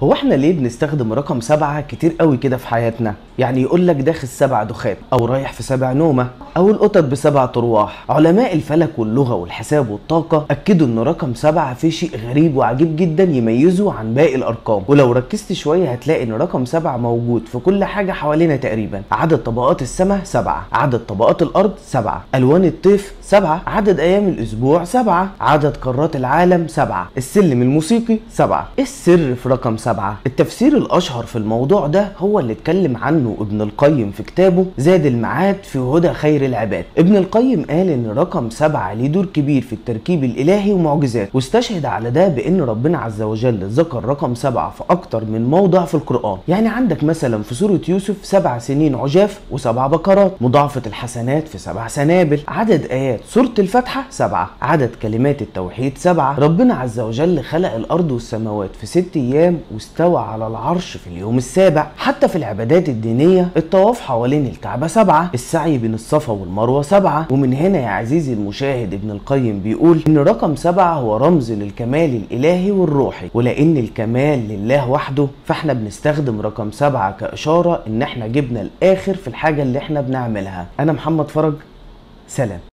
هو احنا ليه بنستخدم رقم 7 كتير قوي كده في حياتنا؟ يعني يقولك داخل 7 دخان، او رايح في 7 نومة، او القطط ب7 ارواح. علماء الفلك واللغة والحساب والطاقة اكدوا ان رقم 7 فيه شيء غريب وعجيب جدا يميزه عن باقي الارقام، ولو ركزت شوية هتلاقي ان رقم 7 موجود في كل حاجة حوالينا تقريبا. عدد طبقات السماء 7، عدد طبقات الارض 7، الوان الطيف 7، عدد ايام الاسبوع 7، عدد قارات العالم 7، السلم الموسيقي 7. ايه السر في رقم 7؟ التفسير الاشهر في الموضوع ده هو اللي اتكلم عنه ابن القيم في كتابه زاد المعاد في هدى خير العباد. ابن القيم قال ان رقم 7 ليه دور كبير في التركيب الالهي ومعجزات، واستشهد على ده بان ربنا عز وجل ذكر رقم 7 في اكتر من موضع في القرآن. يعني عندك مثلا في سورة يوسف 7 سنين عجاف و7 بقرات، مضاعفة الحسنات في 7 سنابل، عدد ايات سورة الفاتحة 7، عدد كلمات التوحيد 7، ربنا عز وجل خلق الارض والسماوات في 6 ايام واستوى على العرش في اليوم السابع. حتى في العبادات الدينية الطواف حوالين الكعبة 7، السعي بين الصفا والمروة 7. ومن هنا يا عزيزي المشاهد ابن القيم بيقول ان رقم 7 هو رمز للكمال الالهي والروحي، ولان الكمال لله وحده فاحنا بنستخدم رقم 7 كاشارة ان احنا جبنا الاخر في الحاجة اللي احنا بنعملها. انا محمد فرج، سلام.